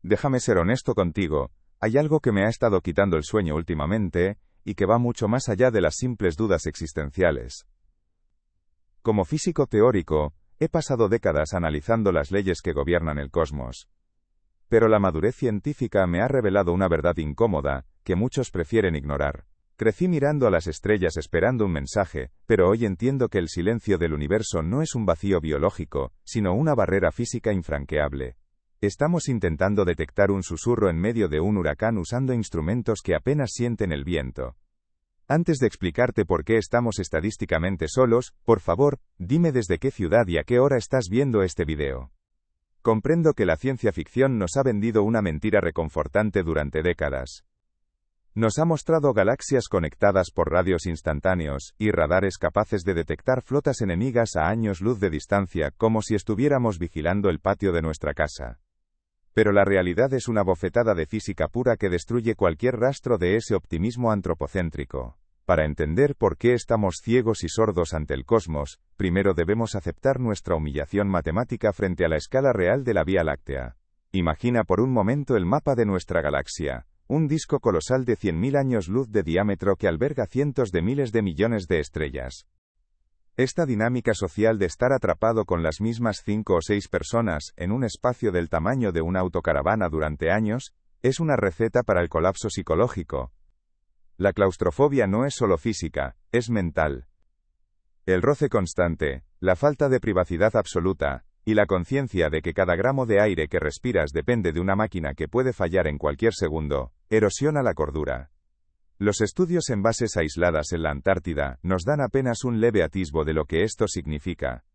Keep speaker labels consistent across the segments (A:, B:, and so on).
A: Déjame ser honesto contigo, hay algo que me ha estado quitando el sueño últimamente, y que va mucho más allá de las simples dudas existenciales. Como físico teórico, he pasado décadas analizando las leyes que gobiernan el cosmos. Pero la madurez científica me ha revelado una verdad incómoda, que muchos prefieren ignorar. Crecí mirando a las estrellas esperando un mensaje, pero hoy entiendo que el silencio del universo no es un vacío biológico, sino una barrera física infranqueable. Estamos intentando detectar un susurro en medio de un huracán usando instrumentos que apenas sienten el viento. Antes de explicarte por qué estamos estadísticamente solos, por favor, dime desde qué ciudad y a qué hora estás viendo este video. Comprendo que la ciencia ficción nos ha vendido una mentira reconfortante durante décadas. Nos ha mostrado galaxias conectadas por radios instantáneos, y radares capaces de detectar flotas enemigas a años luz de distancia como si estuviéramos vigilando el patio de nuestra casa. Pero la realidad es una bofetada de física pura que destruye cualquier rastro de ese optimismo antropocéntrico. Para entender por qué estamos ciegos y sordos ante el cosmos, primero debemos aceptar nuestra humillación matemática frente a la escala real de la Vía Láctea. Imagina por un momento el mapa de nuestra galaxia, un disco colosal de 100.000 años luz de diámetro que alberga cientos de miles de millones de estrellas. Esta dinámica social de estar atrapado con las mismas 5 o 6 personas en un espacio del tamaño de una autocaravana durante años, es una receta para el colapso psicológico. La claustrofobia no es solo física, es mental. El roce constante, la falta de privacidad absoluta, y la conciencia de que cada gramo de aire que respiras depende de una máquina que puede fallar en cualquier segundo, erosiona la cordura. Los estudios en bases aisladas en la Antártida nos dan apenas un leve atisbo de lo que esto significa.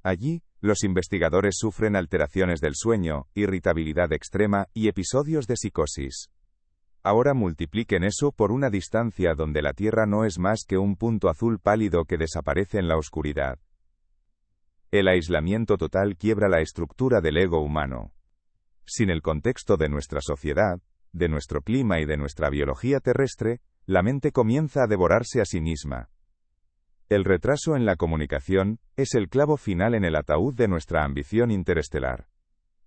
A: Allí, los investigadores sufren alteraciones del sueño, irritabilidad extrema y episodios de psicosis. Ahora multipliquen eso por una distancia donde la Tierra no es más que un punto azul pálido que desaparece en la oscuridad. El aislamiento total quiebra la estructura del ego humano. Sin el contexto de nuestra sociedad, de nuestro clima y de nuestra biología terrestre, la mente comienza a devorarse a sí misma. El retraso en la comunicación es el clavo final en el ataúd de nuestra ambición interestelar.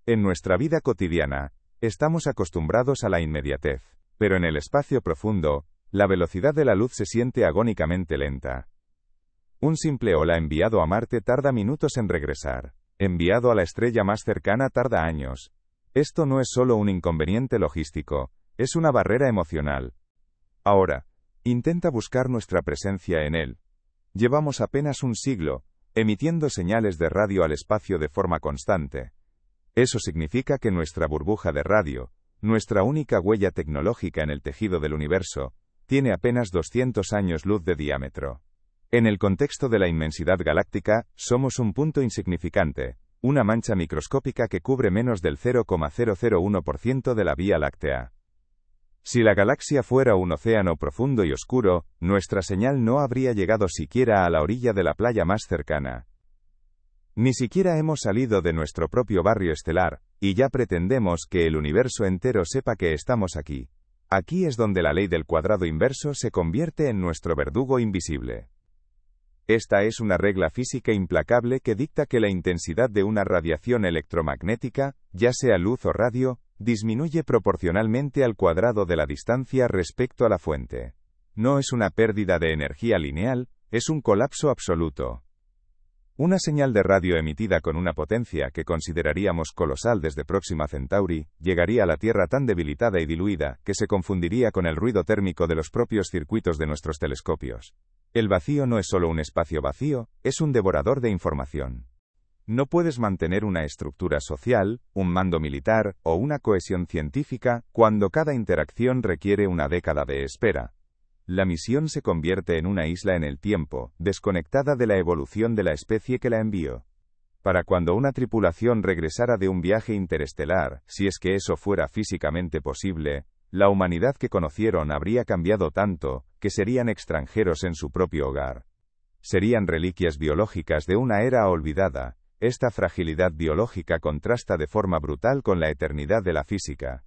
A: En nuestra vida cotidiana, estamos acostumbrados a la inmediatez, pero en el espacio profundo, la velocidad de la luz se siente agónicamente lenta. Un simple hola enviado a Marte tarda minutos en regresar. Enviado a la estrella más cercana tarda años. Esto no es solo un inconveniente logístico, es una barrera emocional. Ahora, intenta buscar nuestra presencia en él. Llevamos apenas un siglo, emitiendo señales de radio al espacio de forma constante. Eso significa que nuestra burbuja de radio, nuestra única huella tecnológica en el tejido del universo, tiene apenas 200 años luz de diámetro. En el contexto de la inmensidad galáctica, somos un punto insignificante, una mancha microscópica que cubre menos del 0,001% de la Vía Láctea. Si la galaxia fuera un océano profundo y oscuro, nuestra señal no habría llegado siquiera a la orilla de la playa más cercana. Ni siquiera hemos salido de nuestro propio barrio estelar, y ya pretendemos que el universo entero sepa que estamos aquí. Aquí es donde la ley del cuadrado inverso se convierte en nuestro verdugo invisible. Esta es una regla física implacable que dicta que la intensidad de una radiación electromagnética, ya sea luz o radio, disminuye proporcionalmente al cuadrado de la distancia respecto a la fuente. No es una pérdida de energía lineal, es un colapso absoluto. Una señal de radio emitida con una potencia que consideraríamos colosal desde Próxima Centauri, llegaría a la Tierra tan debilitada y diluida, que se confundiría con el ruido térmico de los propios circuitos de nuestros telescopios. El vacío no es solo un espacio vacío, es un devorador de información. No puedes mantener una estructura social, un mando militar, o una cohesión científica, cuando cada interacción requiere una década de espera. La misión se convierte en una isla en el tiempo, desconectada de la evolución de la especie que la envió. Para cuando una tripulación regresara de un viaje interestelar, si es que eso fuera físicamente posible, la humanidad que conocieron habría cambiado tanto, que serían extranjeros en su propio hogar. Serían reliquias biológicas de una era olvidada. Esta fragilidad biológica contrasta de forma brutal con la eternidad de la física.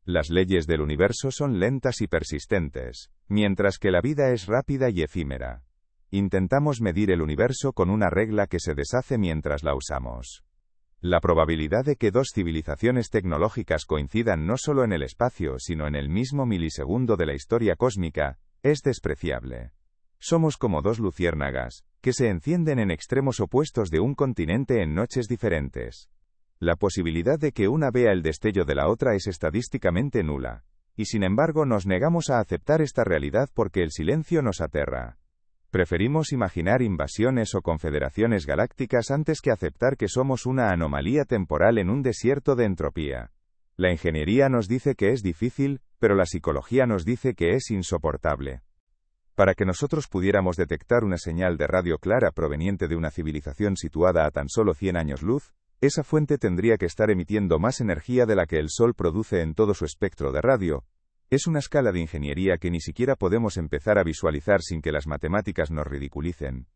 A: Las leyes del universo son lentas y persistentes, mientras que la vida es rápida y efímera. Intentamos medir el universo con una regla que se deshace mientras la usamos. La probabilidad de que dos civilizaciones tecnológicas coincidan no solo en el espacio, sino en el mismo milisegundo de la historia cósmica, es despreciable. Somos como dos luciérnagas, que se encienden en extremos opuestos de un continente en noches diferentes. La posibilidad de que una vea el destello de la otra es estadísticamente nula, y sin embargo nos negamos a aceptar esta realidad porque el silencio nos aterra. Preferimos imaginar invasiones o confederaciones galácticas antes que aceptar que somos una anomalía temporal en un desierto de entropía. La ingeniería nos dice que es difícil, pero la psicología nos dice que es insoportable. Para que nosotros pudiéramos detectar una señal de radio clara proveniente de una civilización situada a tan solo 100 años luz, esa fuente tendría que estar emitiendo más energía de la que el Sol produce en todo su espectro de radio. Es una escala de ingeniería que ni siquiera podemos empezar a visualizar sin que las matemáticas nos ridiculicen.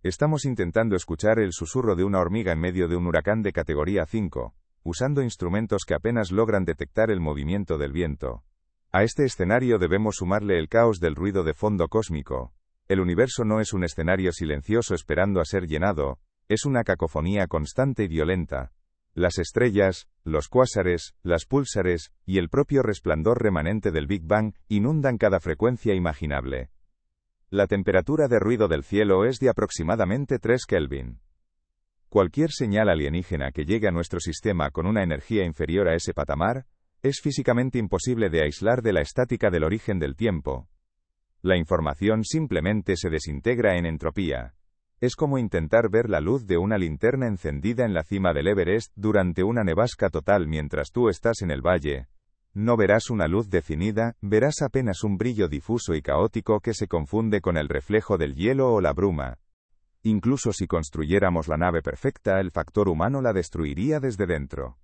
A: Estamos intentando escuchar el susurro de una hormiga en medio de un huracán de categoría 5, usando instrumentos que apenas logran detectar el movimiento del viento. A este escenario debemos sumarle el caos del ruido de fondo cósmico. El universo no es un escenario silencioso esperando a ser llenado, es una cacofonía constante y violenta. Las estrellas, los cuásares, las púlsares, y el propio resplandor remanente del Big Bang inundan cada frecuencia imaginable. La temperatura de ruido del cielo es de aproximadamente 3 Kelvin. Cualquier señal alienígena que llegue a nuestro sistema con una energía inferior a ese patamar, es físicamente imposible de aislar de la estática del origen del tiempo. La información simplemente se desintegra en entropía. Es como intentar ver la luz de una linterna encendida en la cima del Everest durante una nevasca total mientras tú estás en el valle. No verás una luz definida, verás apenas un brillo difuso y caótico que se confunde con el reflejo del hielo o la bruma. Incluso si construyéramos la nave perfecta, el factor humano la destruiría desde dentro.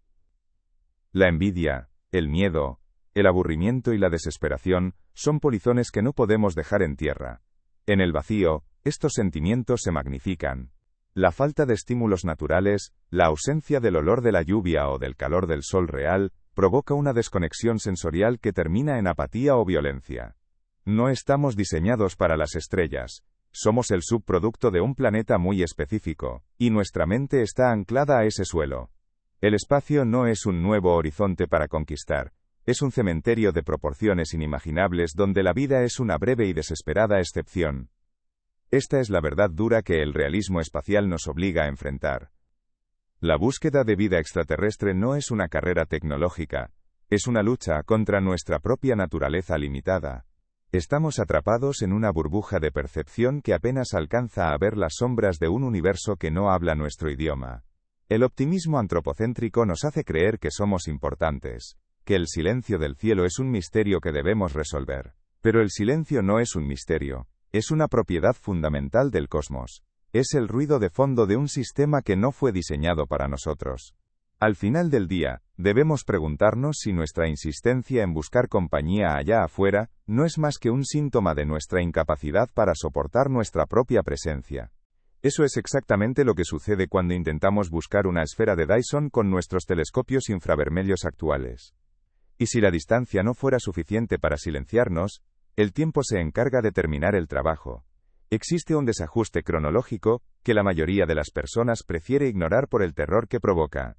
A: La envidia, el miedo, el aburrimiento y la desesperación son polizones que no podemos dejar en tierra. En el vacío, estos sentimientos se magnifican. La falta de estímulos naturales, la ausencia del olor de la lluvia o del calor del sol real, provoca una desconexión sensorial que termina en apatía o violencia. No estamos diseñados para las estrellas. Somos el subproducto de un planeta muy específico, y nuestra mente está anclada a ese suelo. El espacio no es un nuevo horizonte para conquistar, es un cementerio de proporciones inimaginables donde la vida es una breve y desesperada excepción. Esta es la verdad dura que el realismo espacial nos obliga a enfrentar. La búsqueda de vida extraterrestre no es una carrera tecnológica, es una lucha contra nuestra propia naturaleza limitada. Estamos atrapados en una burbuja de percepción que apenas alcanza a ver las sombras de un universo que no habla nuestro idioma. El optimismo antropocéntrico nos hace creer que somos importantes, que el silencio del cielo es un misterio que debemos resolver. Pero el silencio no es un misterio, es una propiedad fundamental del cosmos. Es el ruido de fondo de un sistema que no fue diseñado para nosotros. Al final del día, debemos preguntarnos si nuestra insistencia en buscar compañía allá afuera no es más que un síntoma de nuestra incapacidad para soportar nuestra propia presencia. Eso es exactamente lo que sucede cuando intentamos buscar una esfera de Dyson con nuestros telescopios infravermelhos actuales. Y si la distancia no fuera suficiente para silenciarnos, el tiempo se encarga de terminar el trabajo. Existe un desajuste cronológico que la mayoría de las personas prefiere ignorar por el terror que provoca.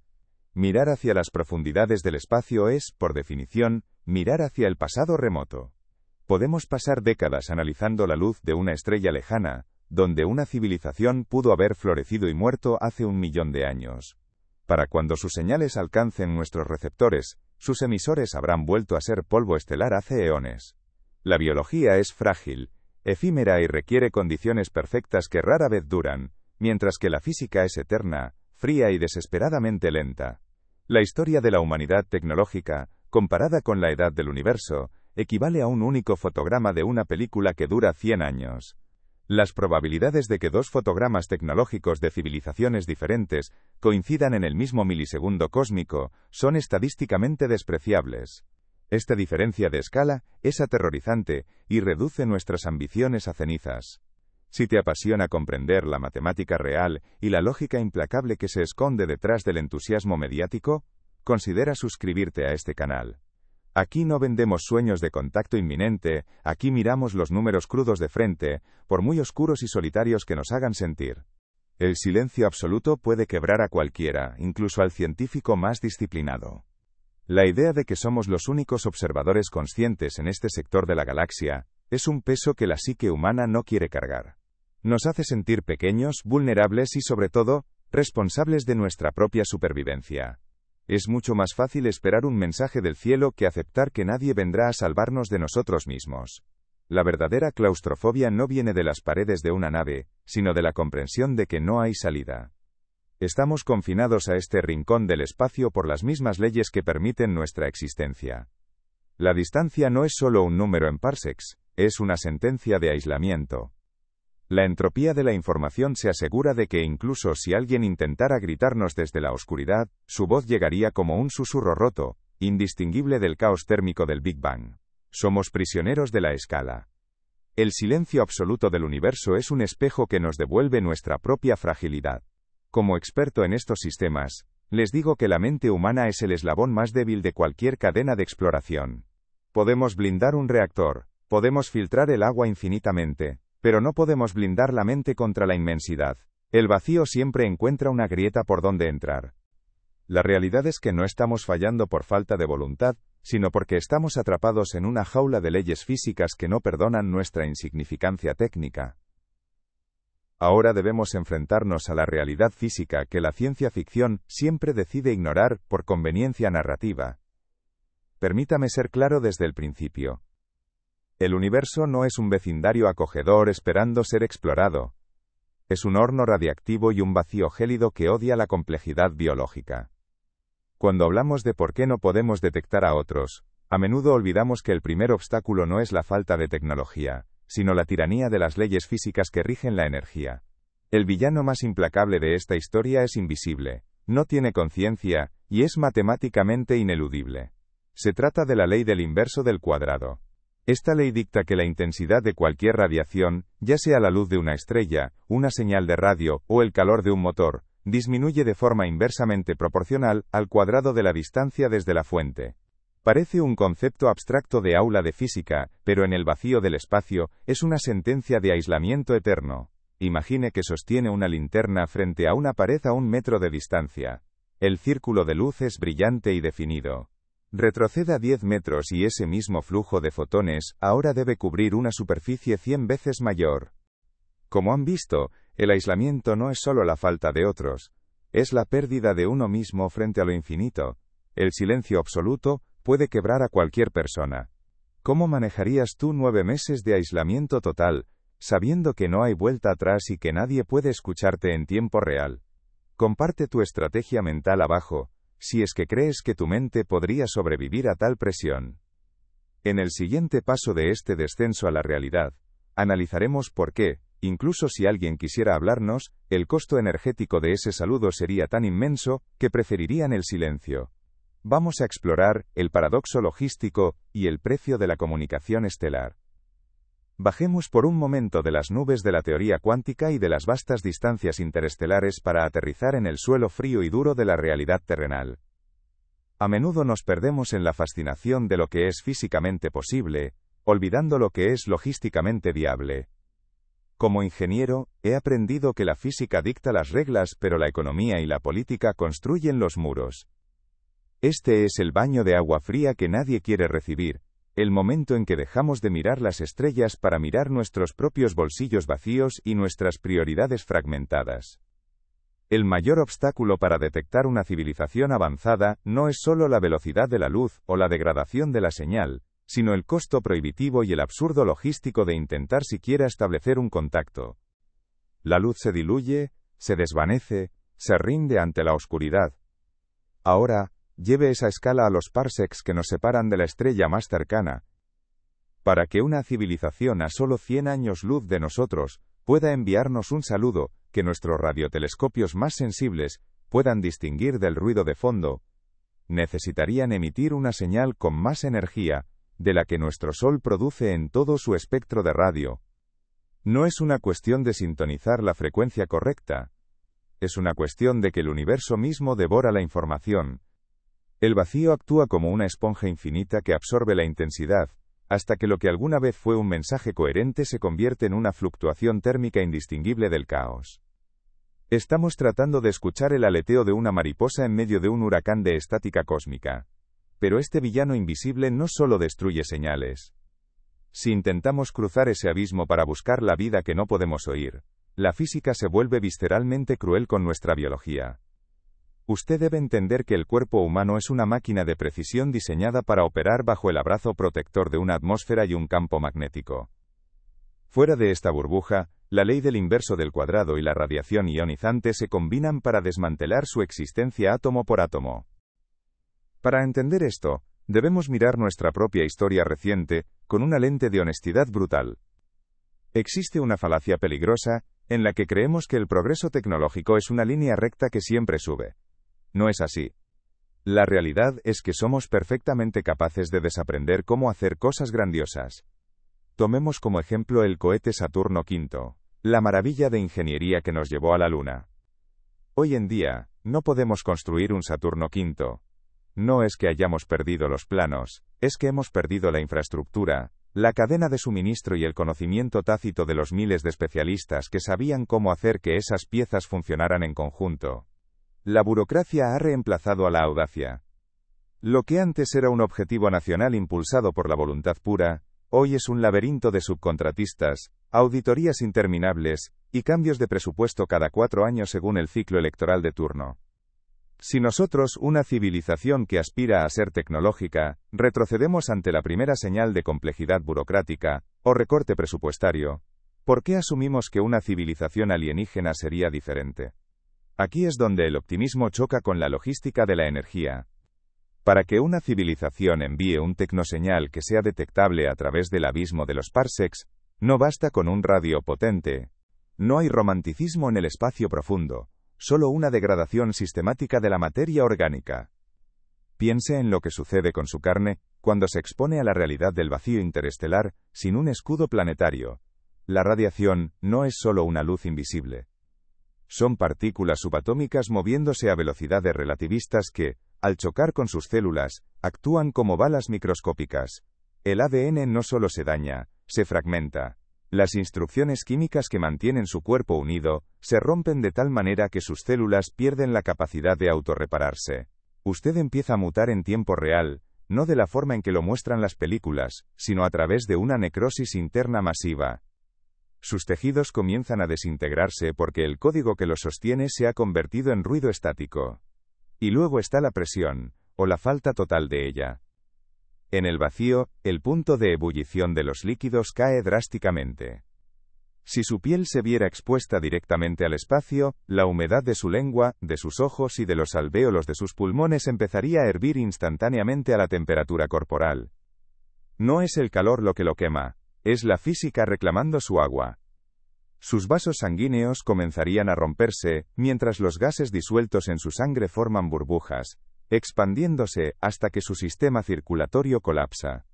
A: Mirar hacia las profundidades del espacio es, por definición, mirar hacia el pasado remoto. Podemos pasar décadas analizando la luz de una estrella lejana, donde una civilización pudo haber florecido y muerto hace 1 millón de años. Para cuando sus señales alcancen nuestros receptores, sus emisores habrán vuelto a ser polvo estelar hace eones. La biología es frágil, efímera y requiere condiciones perfectas que rara vez duran, mientras que la física es eterna, fría y desesperadamente lenta. La historia de la humanidad tecnológica, comparada con la edad del universo, equivale a un único fotograma de una película que dura 100 años. Las probabilidades de que dos fotogramas tecnológicos de civilizaciones diferentes coincidan en el mismo milisegundo cósmico son estadísticamente despreciables. Esta diferencia de escala es aterrorizante y reduce nuestras ambiciones a cenizas. Si te apasiona comprender la matemática real y la lógica implacable que se esconde detrás del entusiasmo mediático, considera suscribirte a este canal. Aquí no vendemos sueños de contacto inminente, aquí miramos los números crudos de frente, por muy oscuros y solitarios que nos hagan sentir. El silencio absoluto puede quebrar a cualquiera, incluso al científico más disciplinado. La idea de que somos los únicos observadores conscientes en este sector de la galaxia es un peso que la psique humana no quiere cargar. Nos hace sentir pequeños, vulnerables y, sobre todo, responsables de nuestra propia supervivencia. Es mucho más fácil esperar un mensaje del cielo que aceptar que nadie vendrá a salvarnos de nosotros mismos. La verdadera claustrofobia no viene de las paredes de una nave, sino de la comprensión de que no hay salida. Estamos confinados a este rincón del espacio por las mismas leyes que permiten nuestra existencia. La distancia no es solo un número en parsecs, es una sentencia de aislamiento. La entropía de la información se asegura de que incluso si alguien intentara gritarnos desde la oscuridad, su voz llegaría como un susurro roto, indistinguible del caos térmico del Big Bang. Somos prisioneros de la escala. El silencio absoluto del universo es un espejo que nos devuelve nuestra propia fragilidad. Como experto en estos sistemas, les digo que la mente humana es el eslabón más débil de cualquier cadena de exploración. Podemos blindar un reactor, podemos filtrar el agua infinitamente, pero no podemos blindar la mente contra la inmensidad. El vacío siempre encuentra una grieta por donde entrar. La realidad es que no estamos fallando por falta de voluntad, sino porque estamos atrapados en una jaula de leyes físicas que no perdonan nuestra insignificancia técnica. Ahora debemos enfrentarnos a la realidad física que la ciencia ficción siempre decide ignorar por conveniencia narrativa. Permítame ser claro desde el principio. El universo no es un vecindario acogedor esperando ser explorado. Es un horno radiactivo y un vacío gélido que odia la complejidad biológica. Cuando hablamos de por qué no podemos detectar a otros, a menudo olvidamos que el primer obstáculo no es la falta de tecnología, sino la tiranía de las leyes físicas que rigen la energía. El villano más implacable de esta historia es invisible, no tiene conciencia, y es matemáticamente ineludible. Se trata de la ley del inverso del cuadrado. Esta ley dicta que la intensidad de cualquier radiación, ya sea la luz de una estrella, una señal de radio o el calor de un motor, disminuye de forma inversamente proporcional al cuadrado de la distancia desde la fuente. Parece un concepto abstracto de aula de física, pero en el vacío del espacio, es una sentencia de aislamiento eterno. Imagine que sostiene una linterna frente a una pared a 1 metro de distancia. El círculo de luz es brillante y definido. Retroceda 10 metros y ese mismo flujo de fotones ahora debe cubrir una superficie 100 veces mayor. Como han visto, el aislamiento no es solo la falta de otros, es la pérdida de uno mismo frente a lo infinito. El silencio absoluto puede quebrar a cualquier persona. ¿Cómo manejarías tú 9 meses de aislamiento total, sabiendo que no hay vuelta atrás y que nadie puede escucharte en tiempo real? Comparte tu estrategia mental abajo, si es que crees que tu mente podría sobrevivir a tal presión. En el siguiente paso de este descenso a la realidad, analizaremos por qué, incluso si alguien quisiera hablarnos, el costo energético de ese saludo sería tan inmenso, que preferirían el silencio. Vamos a explorar el paradoxo logístico y el precio de la comunicación estelar. Bajemos por un momento de las nubes de la teoría cuántica y de las vastas distancias interestelares para aterrizar en el suelo frío y duro de la realidad terrenal. A menudo nos perdemos en la fascinación de lo que es físicamente posible, olvidando lo que es logísticamente viable. Como ingeniero, he aprendido que la física dicta las reglas, pero la economía y la política construyen los muros. Este es el baño de agua fría que nadie quiere recibir, el momento en que dejamos de mirar las estrellas para mirar nuestros propios bolsillos vacíos y nuestras prioridades fragmentadas. El mayor obstáculo para detectar una civilización avanzada no es solo la velocidad de la luz o la degradación de la señal, sino el costo prohibitivo y el absurdo logístico de intentar siquiera establecer un contacto. La luz se diluye, se desvanece, se rinde ante la oscuridad. Ahora, lleve esa escala a los parsecs que nos separan de la estrella más cercana. Para que una civilización a solo 100 años luz de nosotros pueda enviarnos un saludo, que nuestros radiotelescopios más sensibles puedan distinguir del ruido de fondo, necesitarían emitir una señal con más energía, de la que nuestro Sol produce en todo su espectro de radio. No es una cuestión de sintonizar la frecuencia correcta. Es una cuestión de que el universo mismo devora la información. El vacío actúa como una esponja infinita que absorbe la intensidad, hasta que lo que alguna vez fue un mensaje coherente se convierte en una fluctuación térmica indistinguible del caos. Estamos tratando de escuchar el aleteo de una mariposa en medio de un huracán de estática cósmica. Pero este villano invisible no solo destruye señales. Si intentamos cruzar ese abismo para buscar la vida que no podemos oír, la física se vuelve visceralmente cruel con nuestra biología. Usted debe entender que el cuerpo humano es una máquina de precisión diseñada para operar bajo el abrazo protector de una atmósfera y un campo magnético. Fuera de esta burbuja, la ley del inverso del cuadrado y la radiación ionizante se combinan para desmantelar su existencia átomo por átomo. Para entender esto, debemos mirar nuestra propia historia reciente, con una lente de honestidad brutal. Existe una falacia peligrosa, en la que creemos que el progreso tecnológico es una línea recta que siempre sube. No es así. La realidad es que somos perfectamente capaces de desaprender cómo hacer cosas grandiosas. Tomemos como ejemplo el cohete Saturno V, la maravilla de ingeniería que nos llevó a la Luna. Hoy en día, no podemos construir un Saturno V. No es que hayamos perdido los planos, es que hemos perdido la infraestructura, la cadena de suministro y el conocimiento tácito de los miles de especialistas que sabían cómo hacer que esas piezas funcionaran en conjunto. La burocracia ha reemplazado a la audacia. Lo que antes era un objetivo nacional impulsado por la voluntad pura, hoy es un laberinto de subcontratistas, auditorías interminables, y cambios de presupuesto cada 4 años según el ciclo electoral de turno. Si nosotros, una civilización que aspira a ser tecnológica, retrocedemos ante la primera señal de complejidad burocrática, o recorte presupuestario, ¿por qué asumimos que una civilización alienígena sería diferente? Aquí es donde el optimismo choca con la logística de la energía. Para que una civilización envíe un tecnoseñal que sea detectable a través del abismo de los parsecs, no basta con un radio potente. No hay romanticismo en el espacio profundo. Solo una degradación sistemática de la materia orgánica. Piense en lo que sucede con su carne, cuando se expone a la realidad del vacío interestelar, sin un escudo planetario. La radiación no es solo una luz invisible. Son partículas subatómicas moviéndose a velocidades relativistas que, al chocar con sus células, actúan como balas microscópicas. El ADN no solo se daña, se fragmenta. Las instrucciones químicas que mantienen su cuerpo unido, se rompen de tal manera que sus células pierden la capacidad de autorrepararse. Usted empieza a mutar en tiempo real, no de la forma en que lo muestran las películas, sino a través de una necrosis interna masiva. Sus tejidos comienzan a desintegrarse porque el código que los sostiene se ha convertido en ruido estático. Y luego está la presión, o la falta total de ella. En el vacío, el punto de ebullición de los líquidos cae drásticamente. Si su piel se viera expuesta directamente al espacio, la humedad de su lengua, de sus ojos y de los alvéolos de sus pulmones empezaría a hervir instantáneamente a la temperatura corporal. No es el calor lo que lo quema, es la física reclamando su agua. Sus vasos sanguíneos comenzarían a romperse, mientras los gases disueltos en su sangre forman burbujas, expandiéndose hasta que su sistema circulatorio colapsa.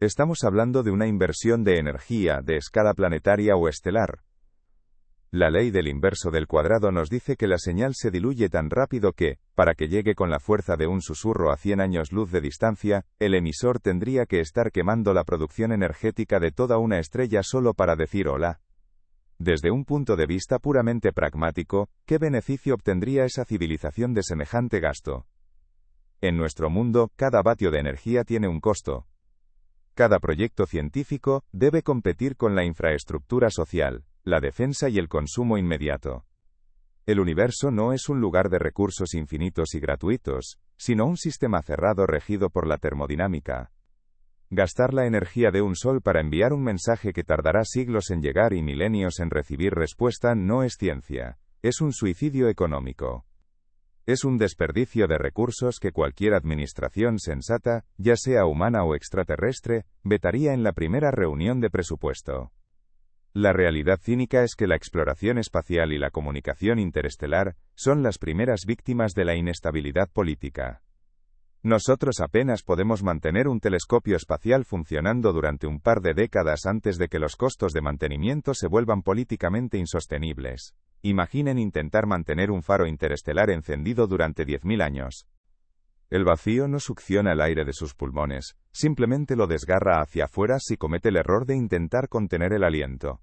A: Estamos hablando de una inversión de energía de escala planetaria o estelar. La ley del inverso del cuadrado nos dice que la señal se diluye tan rápido que, para que llegue con la fuerza de un susurro a 100 años luz de distancia, el emisor tendría que estar quemando la producción energética de toda una estrella solo para decir hola. Desde un punto de vista puramente pragmático, ¿qué beneficio obtendría esa civilización de semejante gasto? En nuestro mundo, cada vatio de energía tiene un costo. Cada proyecto científico debe competir con la infraestructura social, la defensa y el consumo inmediato. El universo no es un lugar de recursos infinitos y gratuitos, sino un sistema cerrado regido por la termodinámica. Gastar la energía de un sol para enviar un mensaje que tardará siglos en llegar y milenios en recibir respuesta no es ciencia, es un suicidio económico. Es un desperdicio de recursos que cualquier administración sensata, ya sea humana o extraterrestre, vetaría en la primera reunión de presupuesto. La realidad cínica es que la exploración espacial y la comunicación interestelar son las primeras víctimas de la inestabilidad política. Nosotros apenas podemos mantener un telescopio espacial funcionando durante un par de décadas antes de que los costos de mantenimiento se vuelvan políticamente insostenibles. Imaginen intentar mantener un faro interestelar encendido durante 10.000 años. El vacío no succiona el aire de sus pulmones, simplemente lo desgarra hacia afuera si comete el error de intentar contener el aliento.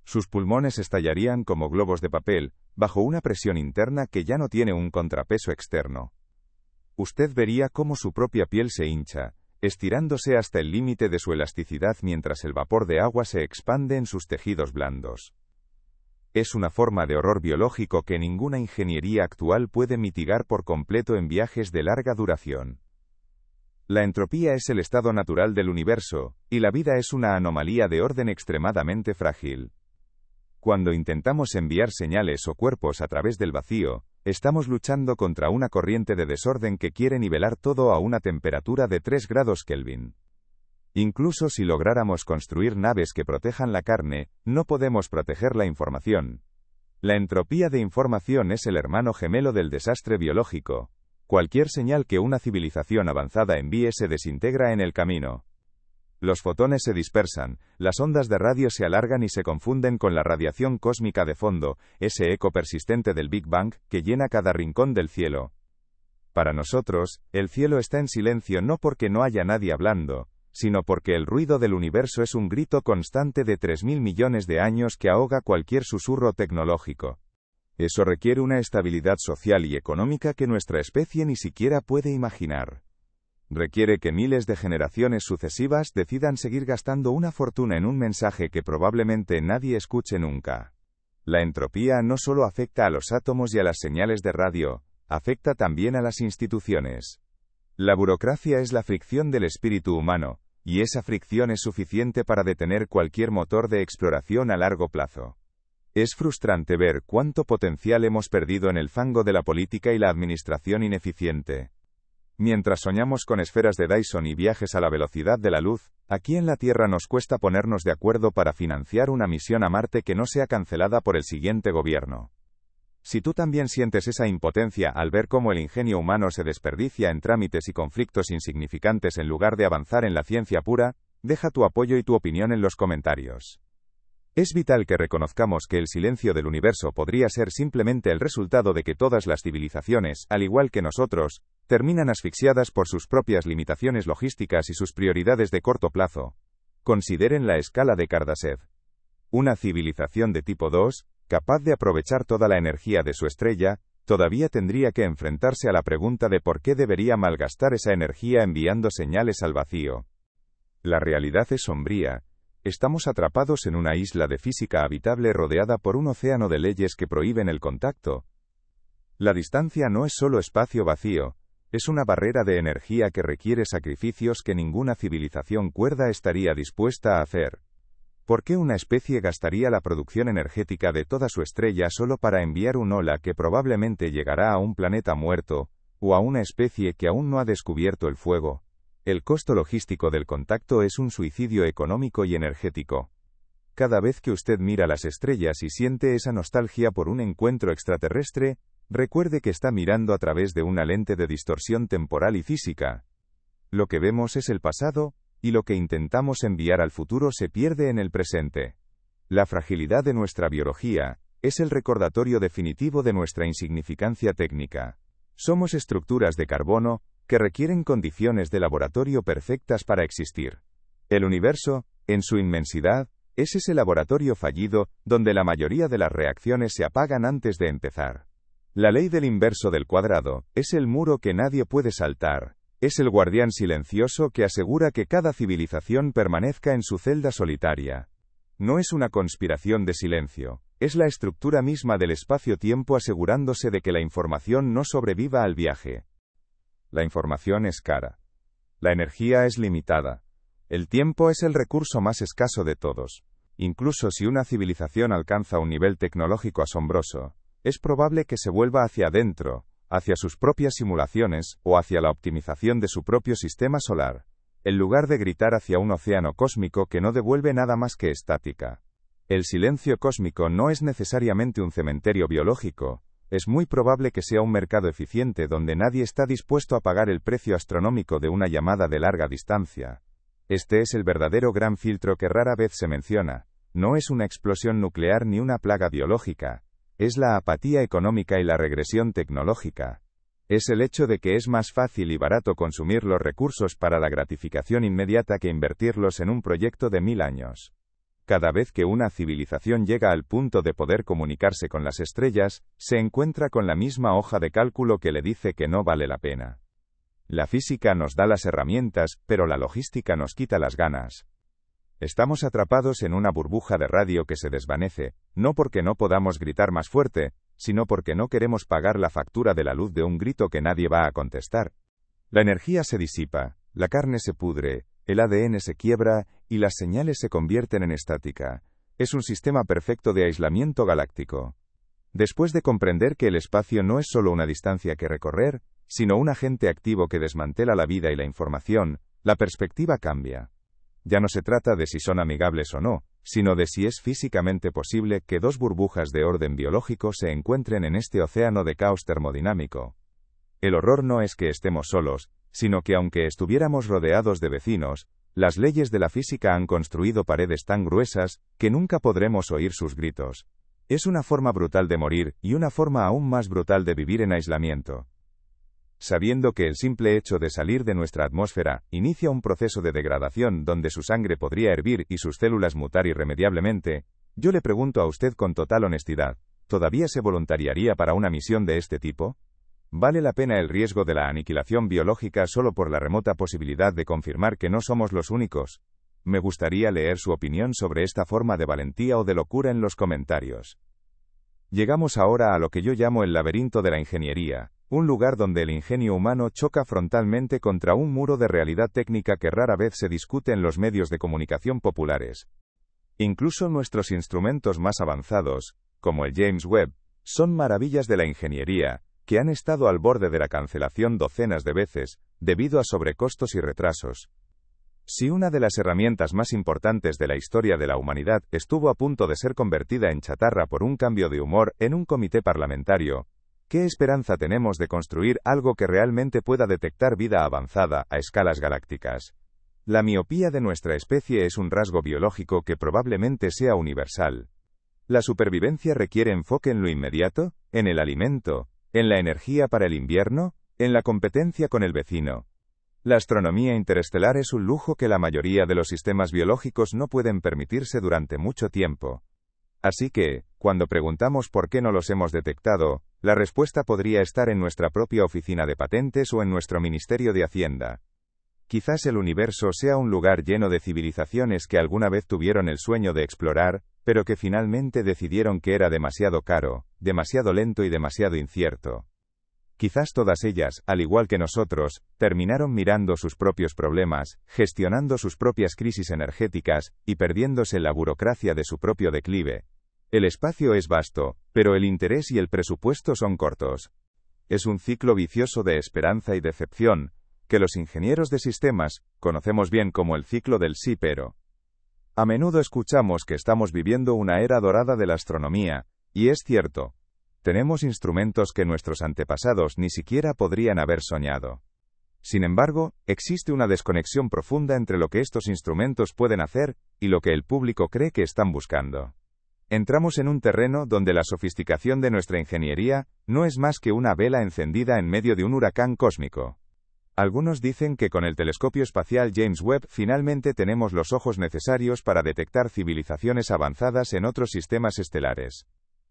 A: Sus pulmones estallarían como globos de papel, bajo una presión interna que ya no tiene un contrapeso externo. Usted vería cómo su propia piel se hincha, estirándose hasta el límite de su elasticidad mientras el vapor de agua se expande en sus tejidos blandos. Es una forma de horror biológico que ninguna ingeniería actual puede mitigar por completo en viajes de larga duración. La entropía es el estado natural del universo, y la vida es una anomalía de orden extremadamente frágil. Cuando intentamos enviar señales o cuerpos a través del vacío, estamos luchando contra una corriente de desorden que quiere nivelar todo a una temperatura de 3 grados Kelvin. Incluso si lográramos construir naves que protejan la carne, no podemos proteger la información. La entropía de información es el hermano gemelo del desastre biológico. Cualquier señal que una civilización avanzada envíe se desintegra en el camino. Los fotones se dispersan, las ondas de radio se alargan y se confunden con la radiación cósmica de fondo, ese eco persistente del Big Bang que llena cada rincón del cielo. Para nosotros, el cielo está en silencio no porque no haya nadie hablando, sino porque el ruido del universo es un grito constante de 3.000 millones de años que ahoga cualquier susurro tecnológico. Eso requiere una estabilidad social y económica que nuestra especie ni siquiera puede imaginar. Requiere que miles de generaciones sucesivas decidan seguir gastando una fortuna en un mensaje que probablemente nadie escuche nunca. La entropía no solo afecta a los átomos y a las señales de radio, afecta también a las instituciones. La burocracia es la fricción del espíritu humano, y esa fricción es suficiente para detener cualquier motor de exploración a largo plazo. Es frustrante ver cuánto potencial hemos perdido en el fango de la política y la administración ineficiente. Mientras soñamos con esferas de Dyson y viajes a la velocidad de la luz, aquí en la Tierra nos cuesta ponernos de acuerdo para financiar una misión a Marte que no sea cancelada por el siguiente gobierno. Si tú también sientes esa impotencia al ver cómo el ingenio humano se desperdicia en trámites y conflictos insignificantes en lugar de avanzar en la ciencia pura, deja tu apoyo y tu opinión en los comentarios. Es vital que reconozcamos que el silencio del universo podría ser simplemente el resultado de que todas las civilizaciones, al igual que nosotros, terminan asfixiadas por sus propias limitaciones logísticas y sus prioridades de corto plazo. Consideren la escala de Kardashev. Una civilización de tipo 2, capaz de aprovechar toda la energía de su estrella, todavía tendría que enfrentarse a la pregunta de por qué debería malgastar esa energía enviando señales al vacío. La realidad es sombría. Estamos atrapados en una isla de física habitable rodeada por un océano de leyes que prohíben el contacto. La distancia no es solo espacio vacío, es una barrera de energía que requiere sacrificios que ninguna civilización cuerda estaría dispuesta a hacer. ¿Por qué una especie gastaría la producción energética de toda su estrella solo para enviar un hola que probablemente llegará a un planeta muerto, o a una especie que aún no ha descubierto el fuego? El costo logístico del contacto es un suicidio económico y energético. Cada vez que usted mira las estrellas y siente esa nostalgia por un encuentro extraterrestre, recuerde que está mirando a través de una lente de distorsión temporal y física. Lo que vemos es el pasado, y lo que intentamos enviar al futuro se pierde en el presente. La fragilidad de nuestra biología es el recordatorio definitivo de nuestra insignificancia técnica. Somos estructuras de carbono, que requieren condiciones de laboratorio perfectas para existir. El universo, en su inmensidad, es ese laboratorio fallido, donde la mayoría de las reacciones se apagan antes de empezar. La ley del inverso del cuadrado, es el muro que nadie puede saltar, es el guardián silencioso que asegura que cada civilización permanezca en su celda solitaria. No es una conspiración de silencio, es la estructura misma del espacio-tiempo asegurándose de que la información no sobreviva al viaje. La información es cara. La energía es limitada. El tiempo es el recurso más escaso de todos. Incluso si una civilización alcanza un nivel tecnológico asombroso, es probable que se vuelva hacia adentro, hacia sus propias simulaciones, o hacia la optimización de su propio sistema solar, en lugar de gritar hacia un océano cósmico que no devuelve nada más que estática. El silencio cósmico no es necesariamente un cementerio biológico. Es muy probable que sea un mercado eficiente donde nadie está dispuesto a pagar el precio astronómico de una llamada de larga distancia. Este es el verdadero gran filtro que rara vez se menciona. No es una explosión nuclear ni una plaga biológica. Es la apatía económica y la regresión tecnológica. Es el hecho de que es más fácil y barato consumir los recursos para la gratificación inmediata que invertirlos en un proyecto de 1000 años. Cada vez que una civilización llega al punto de poder comunicarse con las estrellas, se encuentra con la misma hoja de cálculo que le dice que no vale la pena. La física nos da las herramientas, pero la logística nos quita las ganas. Estamos atrapados en una burbuja de radio que se desvanece, no porque no podamos gritar más fuerte, sino porque no queremos pagar la factura de la luz de un grito que nadie va a contestar. La energía se disipa, la carne se pudre, el ADN se quiebra, y las señales se convierten en estática. Es un sistema perfecto de aislamiento galáctico. Después de comprender que el espacio no es solo una distancia que recorrer, sino un agente activo que desmantela la vida y la información, la perspectiva cambia. Ya no se trata de si son amigables o no, sino de si es físicamente posible que dos burbujas de orden biológico se encuentren en este océano de caos termodinámico. El horror no es que estemos solos, sino que aunque estuviéramos rodeados de vecinos, las leyes de la física han construido paredes tan gruesas que nunca podremos oír sus gritos. Es una forma brutal de morir y una forma aún más brutal de vivir en aislamiento. Sabiendo que el simple hecho de salir de nuestra atmósfera inicia un proceso de degradación donde su sangre podría hervir y sus células mutar irremediablemente, yo le pregunto a usted con total honestidad, ¿todavía se voluntariaría para una misión de este tipo? ¿Vale la pena el riesgo de la aniquilación biológica solo por la remota posibilidad de confirmar que no somos los únicos? Me gustaría leer su opinión sobre esta forma de valentía o de locura en los comentarios. Llegamos ahora a lo que yo llamo el laberinto de la ingeniería, un lugar donde el ingenio humano choca frontalmente contra un muro de realidad técnica que rara vez se discute en los medios de comunicación populares. Incluso nuestros instrumentos más avanzados, como el James Webb, son maravillas de la ingeniería, que han estado al borde de la cancelación docenas de veces, debido a sobrecostos y retrasos. Si una de las herramientas más importantes de la historia de la humanidad estuvo a punto de ser convertida en chatarra por un cambio de humor en un comité parlamentario, ¿qué esperanza tenemos de construir algo que realmente pueda detectar vida avanzada a escalas galácticas? La miopía de nuestra especie es un rasgo biológico que probablemente sea universal. ¿La supervivencia requiere enfoque en lo inmediato, en el alimento, en la energía para el invierno, en la competencia con el vecino? La astronomía interestelar es un lujo que la mayoría de los sistemas biológicos no pueden permitirse durante mucho tiempo. Así que, cuando preguntamos por qué no los hemos detectado, la respuesta podría estar en nuestra propia oficina de patentes o en nuestro Ministerio de Hacienda. Quizás el universo sea un lugar lleno de civilizaciones que alguna vez tuvieron el sueño de explorar, pero que finalmente decidieron que era demasiado caro, demasiado lento y demasiado incierto. Quizás todas ellas, al igual que nosotros, terminaron mirando sus propios problemas, gestionando sus propias crisis energéticas, y perdiéndose en la burocracia de su propio declive. El espacio es vasto, pero el interés y el presupuesto son cortos. Es un ciclo vicioso de esperanza y decepción, que los ingenieros de sistemas conocemos bien como el ciclo del sí pero. A menudo escuchamos que estamos viviendo una era dorada de la astronomía, y es cierto. Tenemos instrumentos que nuestros antepasados ni siquiera podrían haber soñado. Sin embargo, existe una desconexión profunda entre lo que estos instrumentos pueden hacer y lo que el público cree que están buscando. Entramos en un terreno donde la sofisticación de nuestra ingeniería no es más que una vela encendida en medio de un huracán cósmico. Algunos dicen que con el telescopio espacial James Webb finalmente tenemos los ojos necesarios para detectar civilizaciones avanzadas en otros sistemas estelares.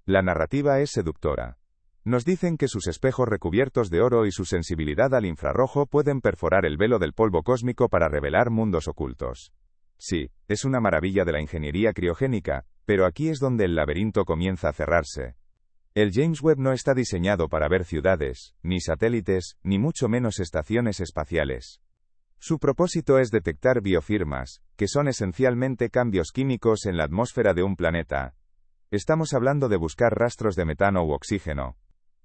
A: La narrativa es seductora. Nos dicen que sus espejos recubiertos de oro y su sensibilidad al infrarrojo pueden perforar el velo del polvo cósmico para revelar mundos ocultos. Sí, es una maravilla de la ingeniería criogénica, pero aquí es donde el laberinto comienza a cerrarse. El James Webb no está diseñado para ver ciudades, ni satélites, ni mucho menos estaciones espaciales. Su propósito es detectar biofirmas, que son esencialmente cambios químicos en la atmósfera de un planeta. Estamos hablando de buscar rastros de metano u oxígeno.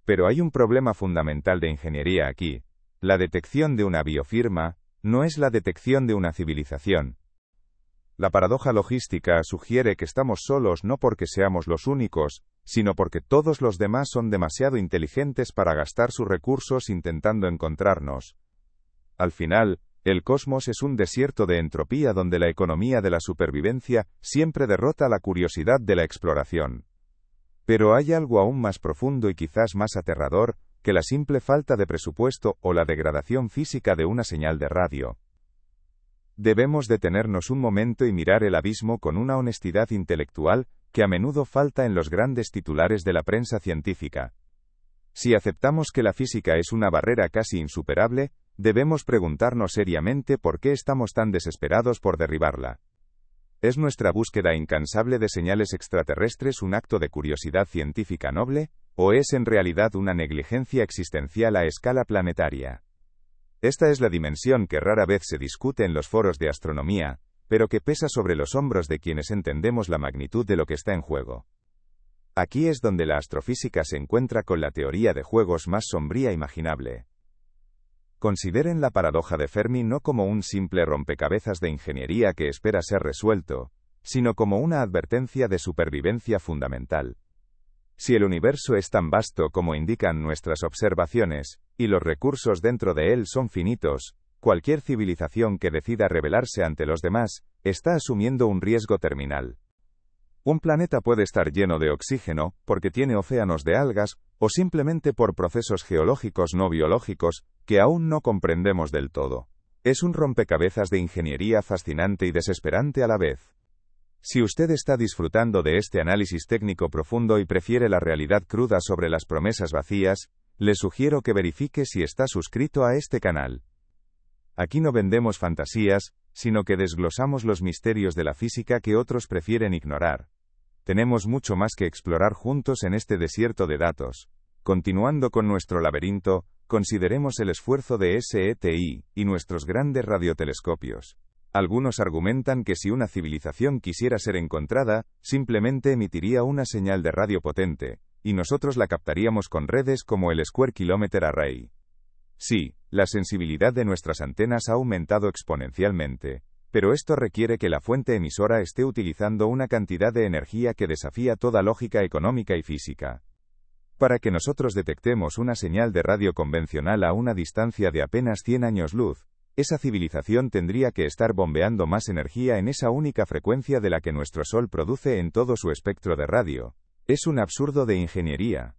A: Pero hay un problema fundamental de ingeniería aquí. La detección de una biofirma no es la detección de una civilización. La paradoja logística sugiere que estamos solos no porque seamos los únicos, sino porque todos los demás son demasiado inteligentes para gastar sus recursos intentando encontrarnos. Al final, el cosmos es un desierto de entropía donde la economía de la supervivencia siempre derrota la curiosidad de la exploración. Pero hay algo aún más profundo y quizás más aterrador que la simple falta de presupuesto o la degradación física de una señal de radio. Debemos detenernos un momento y mirar el abismo con una honestidad intelectual que a menudo falta en los grandes titulares de la prensa científica. Si aceptamos que la física es una barrera casi insuperable, debemos preguntarnos seriamente por qué estamos tan desesperados por derribarla. ¿Es nuestra búsqueda incansable de señales extraterrestres un acto de curiosidad científica noble, o es en realidad una negligencia existencial a escala planetaria? Esta es la dimensión que rara vez se discute en los foros de astronomía, pero que pesa sobre los hombros de quienes entendemos la magnitud de lo que está en juego. Aquí es donde la astrofísica se encuentra con la teoría de juegos más sombría imaginable. Consideren la paradoja de Fermi no como un simple rompecabezas de ingeniería que espera ser resuelto, sino como una advertencia de supervivencia fundamental. Si el universo es tan vasto como indican nuestras observaciones, y los recursos dentro de él son finitos, cualquier civilización que decida rebelarse ante los demás, está asumiendo un riesgo terminal. Un planeta puede estar lleno de oxígeno, porque tiene océanos de algas, o simplemente por procesos geológicos no biológicos, que aún no comprendemos del todo. Es un rompecabezas de ingeniería fascinante y desesperante a la vez. Si usted está disfrutando de este análisis técnico profundo y prefiere la realidad cruda sobre las promesas vacías, le sugiero que verifique si está suscrito a este canal. Aquí no vendemos fantasías, sino que desglosamos los misterios de la física que otros prefieren ignorar. Tenemos mucho más que explorar juntos en este desierto de datos. Continuando con nuestro laberinto, consideremos el esfuerzo de SETI y nuestros grandes radiotelescopios. Algunos argumentan que si una civilización quisiera ser encontrada, simplemente emitiría una señal de radio potente, y nosotros la captaríamos con redes como el Square Kilometer Array. Sí, la sensibilidad de nuestras antenas ha aumentado exponencialmente, pero esto requiere que la fuente emisora esté utilizando una cantidad de energía que desafía toda lógica económica y física. Para que nosotros detectemos una señal de radio convencional a una distancia de apenas 100 años luz, esa civilización tendría que estar bombeando más energía en esa única frecuencia de la que nuestro Sol produce en todo su espectro de radio. Es un absurdo de ingeniería.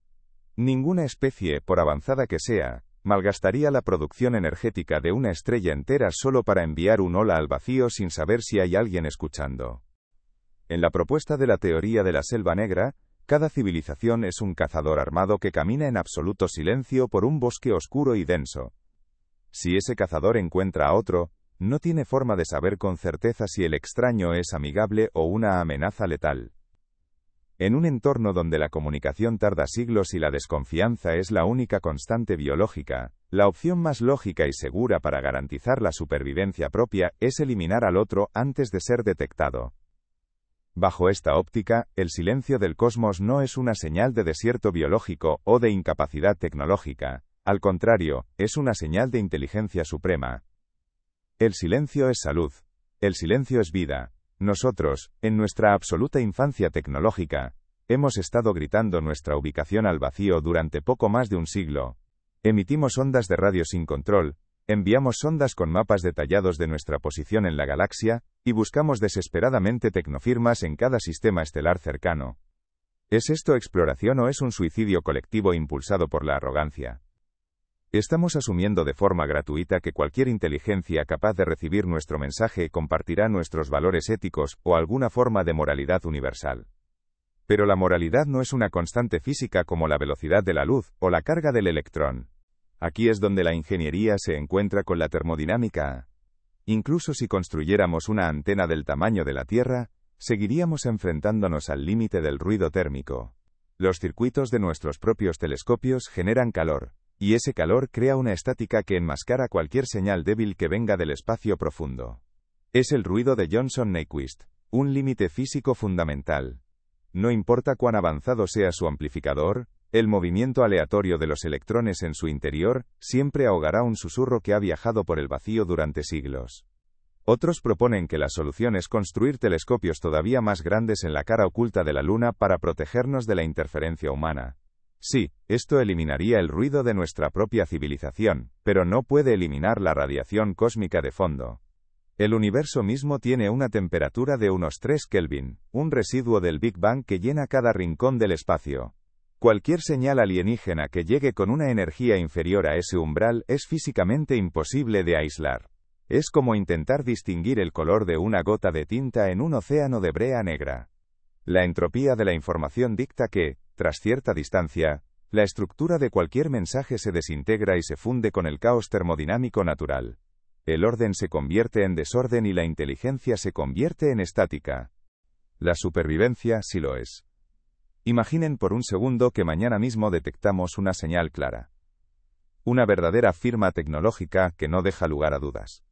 A: Ninguna especie, por avanzada que sea, malgastaría la producción energética de una estrella entera solo para enviar un hola al vacío sin saber si hay alguien escuchando. En la propuesta de la teoría de la selva negra, cada civilización es un cazador armado que camina en absoluto silencio por un bosque oscuro y denso. Si ese cazador encuentra a otro, no tiene forma de saber con certeza si el extraño es amigable o una amenaza letal. En un entorno donde la comunicación tarda siglos y la desconfianza es la única constante biológica, la opción más lógica y segura para garantizar la supervivencia propia es eliminar al otro antes de ser detectado. Bajo esta óptica, el silencio del cosmos no es una señal de desierto biológico o de incapacidad tecnológica. Al contrario, es una señal de inteligencia suprema. El silencio es salud. El silencio es vida. Nosotros, en nuestra absoluta infancia tecnológica, hemos estado gritando nuestra ubicación al vacío durante poco más de un siglo. Emitimos ondas de radio sin control, enviamos sondas con mapas detallados de nuestra posición en la galaxia, y buscamos desesperadamente tecnofirmas en cada sistema estelar cercano. ¿Es esto exploración o es un suicidio colectivo impulsado por la arrogancia? Estamos asumiendo de forma gratuita que cualquier inteligencia capaz de recibir nuestro mensaje compartirá nuestros valores éticos o alguna forma de moralidad universal. Pero la moralidad no es una constante física como la velocidad de la luz o la carga del electrón. Aquí es donde la ingeniería se encuentra con la termodinámica. Incluso si construyéramos una antena del tamaño de la Tierra, seguiríamos enfrentándonos al límite del ruido térmico. Los circuitos de nuestros propios telescopios generan calor, y ese calor crea una estática que enmascara cualquier señal débil que venga del espacio profundo. Es el ruido de Johnson-Nyquist, un límite físico fundamental. No importa cuán avanzado sea su amplificador, el movimiento aleatorio de los electrones en su interior siempre ahogará un susurro que ha viajado por el vacío durante siglos. Otros proponen que la solución es construir telescopios todavía más grandes en la cara oculta de la Luna para protegernos de la interferencia humana. Sí, esto eliminaría el ruido de nuestra propia civilización, pero no puede eliminar la radiación cósmica de fondo. El universo mismo tiene una temperatura de unos 3 Kelvin, un residuo del Big Bang que llena cada rincón del espacio. Cualquier señal alienígena que llegue con una energía inferior a ese umbral es físicamente imposible de aislar. Es como intentar distinguir el color de una gota de tinta en un océano de brea negra. La entropía de la información dicta que, tras cierta distancia, la estructura de cualquier mensaje se desintegra y se funde con el caos termodinámico natural. El orden se convierte en desorden y la inteligencia se convierte en estática. La supervivencia sí lo es. Imaginen por un segundo que mañana mismo detectamos una señal clara. Una verdadera firma tecnológica que no deja lugar a dudas.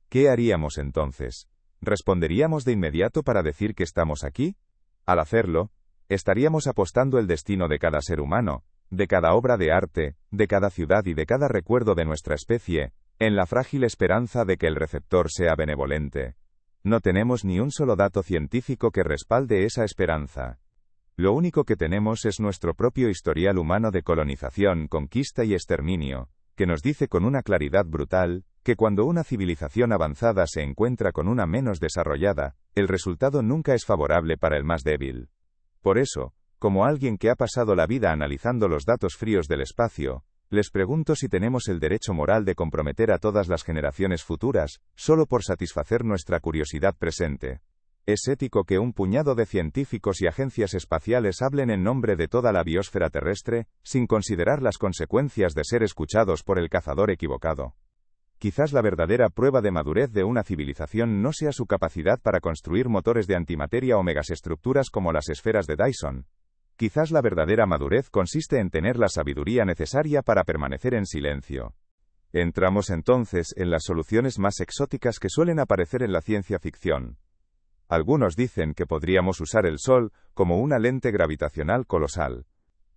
A: ¿Qué haríamos entonces? ¿Responderíamos de inmediato para decir que estamos aquí? Al hacerlo, estaríamos apostando el destino de cada ser humano, de cada obra de arte, de cada ciudad y de cada recuerdo de nuestra especie, en la frágil esperanza de que el receptor sea benevolente. No tenemos ni un solo dato científico que respalde esa esperanza. Lo único que tenemos es nuestro propio historial humano de colonización, conquista y exterminio, que nos dice con una claridad brutal, que cuando una civilización avanzada se encuentra con una menos desarrollada, el resultado nunca es favorable para el más débil. Por eso, como alguien que ha pasado la vida analizando los datos fríos del espacio, les pregunto si tenemos el derecho moral de comprometer a todas las generaciones futuras, solo por satisfacer nuestra curiosidad presente. ¿Es ético que un puñado de científicos y agencias espaciales hablen en nombre de toda la biosfera terrestre, sin considerar las consecuencias de ser escuchados por el cazador equivocado? Quizás la verdadera prueba de madurez de una civilización no sea su capacidad para construir motores de antimateria o megaestructuras como las esferas de Dyson. Quizás la verdadera madurez consiste en tener la sabiduría necesaria para permanecer en silencio. Entramos entonces en las soluciones más exóticas que suelen aparecer en la ciencia ficción. Algunos dicen que podríamos usar el Sol como una lente gravitacional colosal.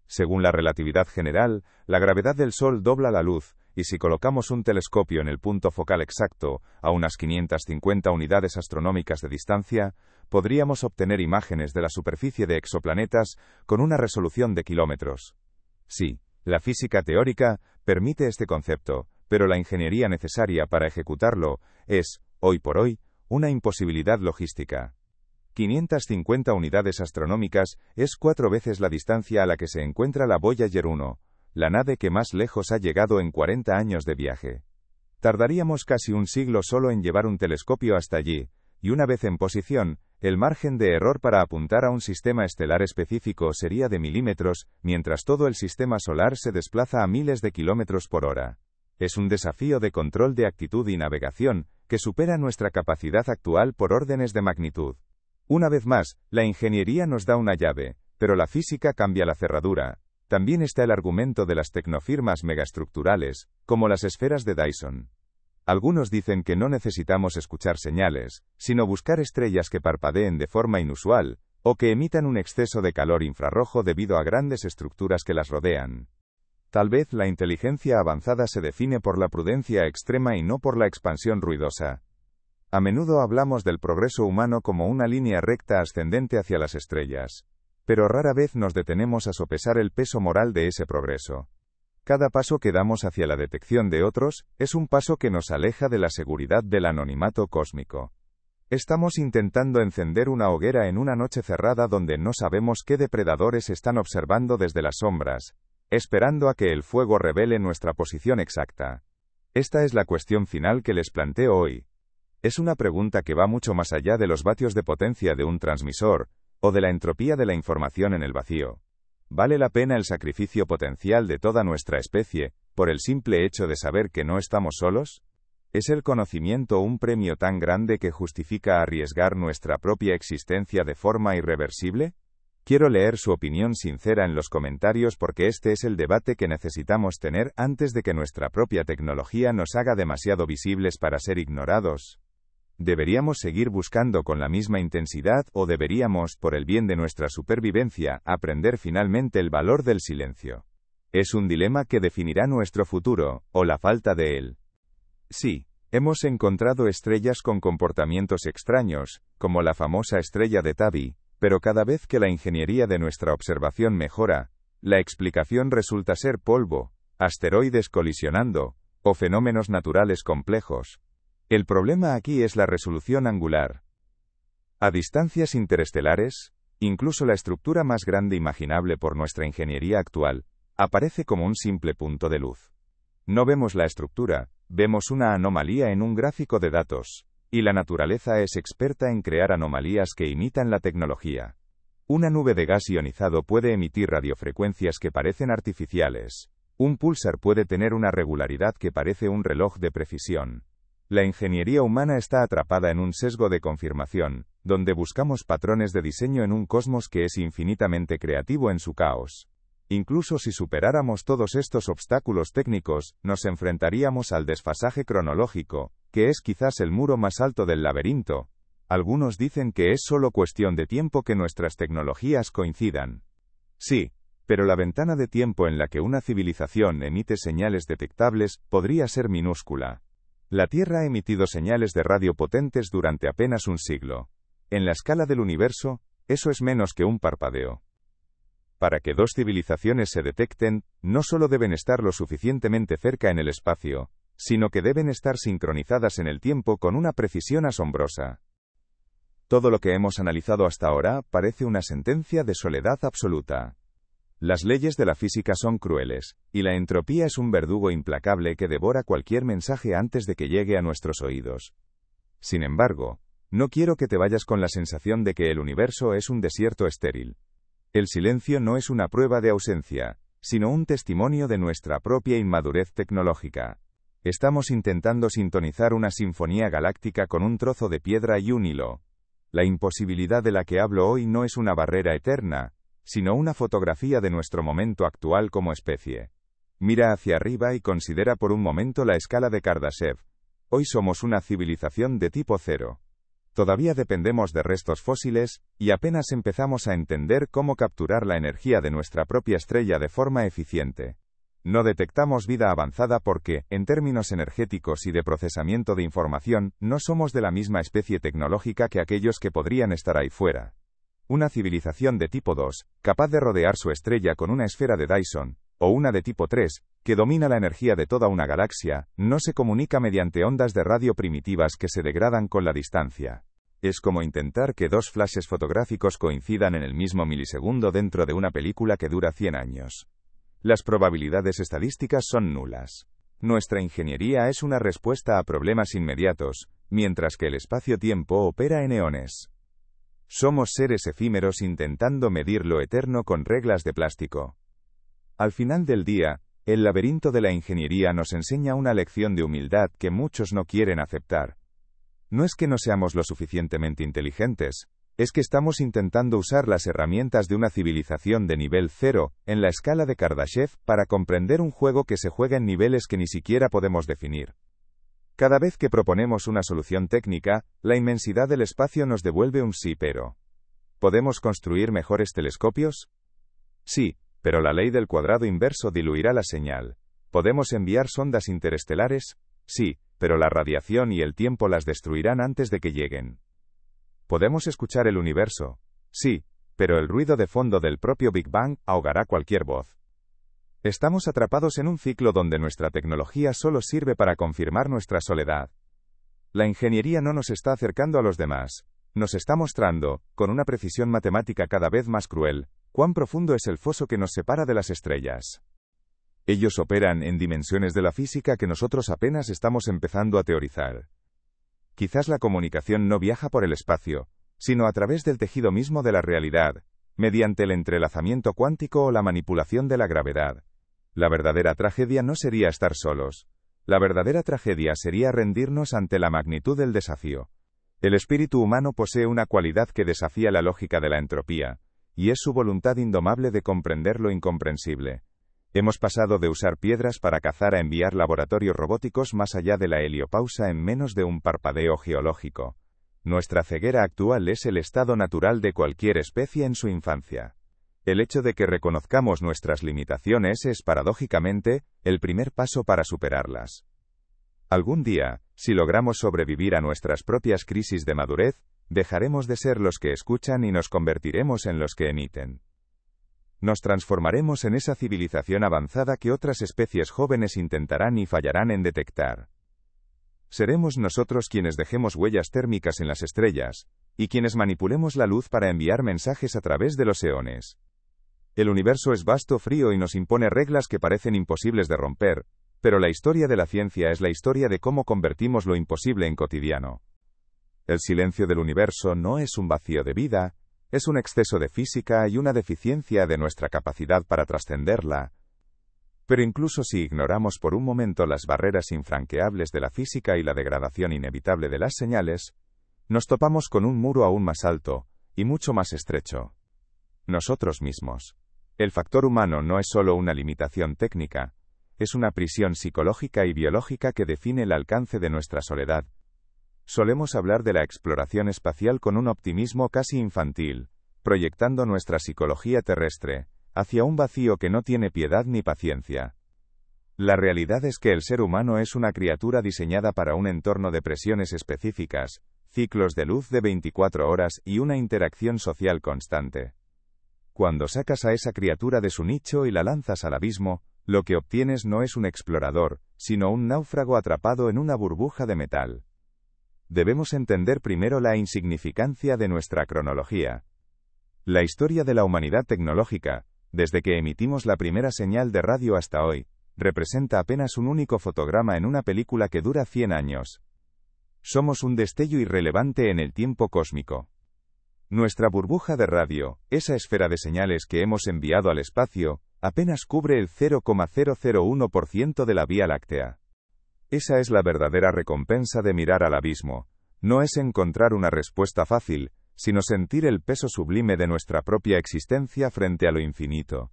A: Según la relatividad general, la gravedad del Sol dobla la luz, y si colocamos un telescopio en el punto focal exacto, a unas 550 unidades astronómicas de distancia, podríamos obtener imágenes de la superficie de exoplanetas con una resolución de kilómetros. Sí, la física teórica permite este concepto, pero la ingeniería necesaria para ejecutarlo es, hoy por hoy, una imposibilidad logística. 550 unidades astronómicas es 4 veces la distancia a la que se encuentra la Voyager 1, la nave que más lejos ha llegado en 40 años de viaje. Tardaríamos casi un siglo solo en llevar un telescopio hasta allí, y una vez en posición, el margen de error para apuntar a un sistema estelar específico sería de milímetros, mientras todo el sistema solar se desplaza a miles de kilómetros por hora. Es un desafío de control de actitud y navegación, que supera nuestra capacidad actual por órdenes de magnitud. Una vez más, la ingeniería nos da una llave, pero la física cambia la cerradura. También está el argumento de las tecnofirmas megaestructurales, como las esferas de Dyson. Algunos dicen que no necesitamos escuchar señales, sino buscar estrellas que parpadeen de forma inusual, o que emitan un exceso de calor infrarrojo debido a grandes estructuras que las rodean. Tal vez la inteligencia avanzada se define por la prudencia extrema y no por la expansión ruidosa. A menudo hablamos del progreso humano como una línea recta ascendente hacia las estrellas. Pero rara vez nos detenemos a sopesar el peso moral de ese progreso. Cada paso que damos hacia la detección de otros, es un paso que nos aleja de la seguridad del anonimato cósmico. Estamos intentando encender una hoguera en una noche cerrada donde no sabemos qué depredadores están observando desde las sombras, esperando a que el fuego revele nuestra posición exacta. Esta es la cuestión final que les planteo hoy. Es una pregunta que va mucho más allá de los vatios de potencia de un transmisor, o de la entropía de la información en el vacío. ¿Vale la pena el sacrificio potencial de toda nuestra especie, por el simple hecho de saber que no estamos solos? ¿Es el conocimiento un premio tan grande que justifica arriesgar nuestra propia existencia de forma irreversible? Quiero leer su opinión sincera en los comentarios porque este es el debate que necesitamos tener antes de que nuestra propia tecnología nos haga demasiado visibles para ser ignorados. ¿Deberíamos seguir buscando con la misma intensidad o deberíamos, por el bien de nuestra supervivencia, aprender finalmente el valor del silencio? Es un dilema que definirá nuestro futuro, o la falta de él. Sí, hemos encontrado estrellas con comportamientos extraños, como la famosa estrella de Tabby, pero cada vez que la ingeniería de nuestra observación mejora, la explicación resulta ser polvo, asteroides colisionando, o fenómenos naturales complejos. El problema aquí es la resolución angular. A distancias interestelares, incluso la estructura más grande imaginable por nuestra ingeniería actual, aparece como un simple punto de luz. No vemos la estructura, Vemos una anomalía en un gráfico de datos, y la naturaleza es experta en crear anomalías que imitan la tecnología. Una nube de gas ionizado puede emitir radiofrecuencias que parecen artificiales. Un púlsar puede tener una regularidad que parece un reloj de precisión. La ingeniería humana está atrapada en un sesgo de confirmación, donde buscamos patrones de diseño en un cosmos que es infinitamente creativo en su caos. Incluso si superáramos todos estos obstáculos técnicos, nos enfrentaríamos al desfasaje cronológico, que es quizás el muro más alto del laberinto. Algunos dicen que es solo cuestión de tiempo que nuestras tecnologías coincidan. Sí, pero la ventana de tiempo en la que una civilización emite señales detectables podría ser minúscula. La Tierra ha emitido señales de radio potentes durante apenas un siglo. En la escala del universo, eso es menos que un parpadeo. Para que dos civilizaciones se detecten, no solo deben estar lo suficientemente cerca en el espacio, sino que deben estar sincronizadas en el tiempo con una precisión asombrosa. Todo lo que hemos analizado hasta ahora parece una sentencia de soledad absoluta. Las leyes de la física son crueles, y la entropía es un verdugo implacable que devora cualquier mensaje antes de que llegue a nuestros oídos. Sin embargo, no quiero que te vayas con la sensación de que el universo es un desierto estéril. El silencio no es una prueba de ausencia, sino un testimonio de nuestra propia inmadurez tecnológica. Estamos intentando sintonizar una sinfonía galáctica con un trozo de piedra y un hilo. La imposibilidad de la que hablo hoy no es una barrera eterna, sino una fotografía de nuestro momento actual como especie. Mira hacia arriba y considera por un momento la escala de Kardashev. Hoy somos una civilización de tipo 0. Todavía dependemos de restos fósiles, y apenas empezamos a entender cómo capturar la energía de nuestra propia estrella de forma eficiente. No detectamos vida avanzada porque, en términos energéticos y de procesamiento de información, no somos de la misma especie tecnológica que aquellos que podrían estar ahí fuera. Una civilización de tipo 2, capaz de rodear su estrella con una esfera de Dyson, o una de tipo 3, que domina la energía de toda una galaxia, no se comunica mediante ondas de radio primitivas que se degradan con la distancia. Es como intentar que dos flashes fotográficos coincidan en el mismo milisegundo dentro de una película que dura 100 años. Las probabilidades estadísticas son nulas. Nuestra ingeniería es una respuesta a problemas inmediatos, mientras que el espacio-tiempo opera en eones. Somos seres efímeros intentando medir lo eterno con reglas de plástico. Al final del día, el laberinto de la ingeniería nos enseña una lección de humildad que muchos no quieren aceptar. No es que no seamos lo suficientemente inteligentes, es que estamos intentando usar las herramientas de una civilización de nivel 0, en la escala de Kardashev, para comprender un juego que se juega en niveles que ni siquiera podemos definir. Cada vez que proponemos una solución técnica, la inmensidad del espacio nos devuelve un sí pero. ¿Podemos construir mejores telescopios? Sí, pero la ley del cuadrado inverso diluirá la señal. ¿Podemos enviar sondas interestelares? Sí, pero la radiación y el tiempo las destruirán antes de que lleguen. ¿Podemos escuchar el universo? Sí, pero el ruido de fondo del propio Big Bang ahogará cualquier voz. Estamos atrapados en un ciclo donde nuestra tecnología solo sirve para confirmar nuestra soledad. La ingeniería no nos está acercando a los demás. Nos está mostrando, con una precisión matemática cada vez más cruel, cuán profundo es el foso que nos separa de las estrellas. Ellos operan en dimensiones de la física que nosotros apenas estamos empezando a teorizar. Quizás la comunicación no viaja por el espacio, sino a través del tejido mismo de la realidad, mediante el entrelazamiento cuántico o la manipulación de la gravedad. La verdadera tragedia no sería estar solos. La verdadera tragedia sería rendirnos ante la magnitud del desafío. El espíritu humano posee una cualidad que desafía la lógica de la entropía, y es su voluntad indomable de comprender lo incomprensible. Hemos pasado de usar piedras para cazar a enviar laboratorios robóticos más allá de la heliopausa en menos de un parpadeo geológico. Nuestra ceguera actual es el estado natural de cualquier especie en su infancia. El hecho de que reconozcamos nuestras limitaciones es, paradójicamente, el primer paso para superarlas. Algún día, si logramos sobrevivir a nuestras propias crisis de madurez, dejaremos de ser los que escuchan y nos convertiremos en los que emiten. Nos transformaremos en esa civilización avanzada que otras especies jóvenes intentarán y fallarán en detectar. Seremos nosotros quienes dejemos huellas térmicas en las estrellas, y quienes manipulemos la luz para enviar mensajes a través de los eones. El universo es vasto, frío y nos impone reglas que parecen imposibles de romper, Pero la historia de la ciencia es la historia de cómo convertimos lo imposible en cotidiano. El silencio del universo no es un vacío de vida, es un exceso de física y una deficiencia de nuestra capacidad para trascenderla. Pero incluso si ignoramos por un momento las barreras infranqueables de la física y la degradación inevitable de las señales, nos topamos con un muro aún más alto, y mucho más estrecho. Nosotros mismos. El factor humano no es solo una limitación técnica, es una prisión psicológica y biológica que define el alcance de nuestra soledad. Solemos hablar de la exploración espacial con un optimismo casi infantil, proyectando nuestra psicología terrestre hacia un vacío que no tiene piedad ni paciencia. La realidad es que el ser humano es una criatura diseñada para un entorno de presiones específicas, ciclos de luz de 24 horas y una interacción social constante. Cuando sacas a esa criatura de su nicho y la lanzas al abismo, lo que obtienes no es un explorador, sino un náufrago atrapado en una burbuja de metal. Debemos entender primero la insignificancia de nuestra cronología. La historia de la humanidad tecnológica, desde que emitimos la primera señal de radio hasta hoy, representa apenas un único fotograma en una película que dura 100 años. Somos un destello irrelevante en el tiempo cósmico. Nuestra burbuja de radio, esa esfera de señales que hemos enviado al espacio, apenas cubre el 0,001% de la Vía Láctea. Esa es la verdadera recompensa de mirar al abismo. No es encontrar una respuesta fácil, sino sentir el peso sublime de nuestra propia existencia frente a lo infinito.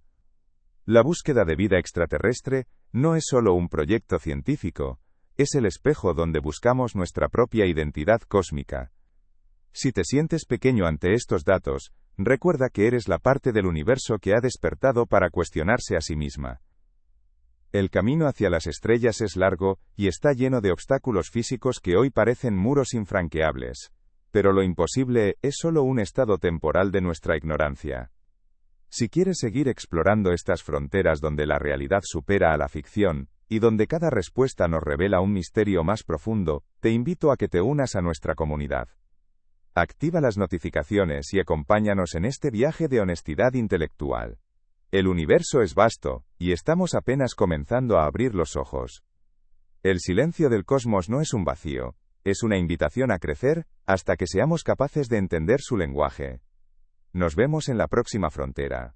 A: La búsqueda de vida extraterrestre no es solo un proyecto científico, es el espejo donde buscamos nuestra propia identidad cósmica. Si te sientes pequeño ante estos datos, recuerda que eres la parte del universo que ha despertado para cuestionarse a sí misma. El camino hacia las estrellas es largo, y está lleno de obstáculos físicos que hoy parecen muros infranqueables. Pero lo imposible es solo un estado temporal de nuestra ignorancia. Si quieres seguir explorando estas fronteras donde la realidad supera a la ficción, y donde cada respuesta nos revela un misterio más profundo, te invito a que te unas a nuestra comunidad. Activa las notificaciones y acompáñanos en este viaje de honestidad intelectual. El universo es vasto, y estamos apenas comenzando a abrir los ojos. El silencio del cosmos no es un vacío, es una invitación a crecer, hasta que seamos capaces de entender su lenguaje. Nos vemos en la próxima frontera.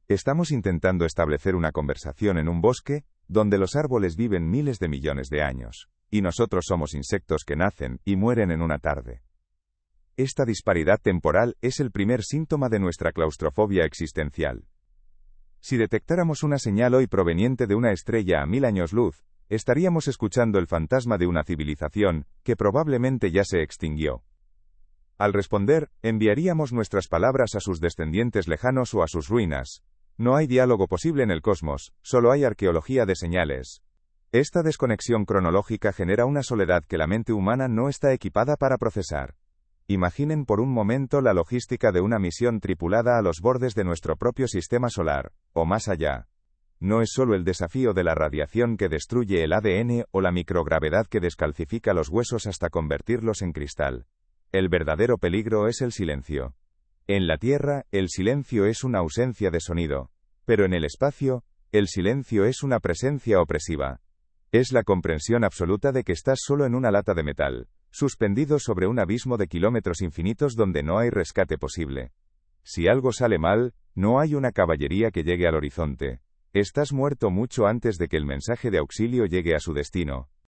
A: Estamos intentando establecer una conversación en un bosque, donde los árboles viven miles de millones de años, y nosotros somos insectos que nacen y mueren en una tarde. Esta disparidad temporal es el primer síntoma de nuestra claustrofobia existencial. Si detectáramos una señal hoy proveniente de una estrella a 1000 años luz, estaríamos escuchando el fantasma de una civilización que probablemente ya se extinguió. Al responder, enviaríamos nuestras palabras a sus descendientes lejanos o a sus ruinas. No hay diálogo posible en el cosmos, solo hay arqueología de señales. Esta desconexión cronológica genera una soledad que la mente humana no está equipada para procesar. Imaginen por un momento la logística de una misión tripulada a los bordes de nuestro propio sistema solar, o más allá. No es solo el desafío de la radiación que destruye el ADN o la microgravedad que descalcifica los huesos hasta convertirlos en cristal. El verdadero peligro es el silencio. En la Tierra, el silencio es una ausencia de sonido, pero en el espacio, el silencio es una presencia opresiva. Es la comprensión absoluta de que estás solo en una lata de metal, suspendido sobre un abismo de kilómetros infinitos donde no hay rescate posible. Si algo sale mal, no hay una caballería que llegue al horizonte. Estás muerto mucho antes de que el mensaje de auxilio llegue a su destino.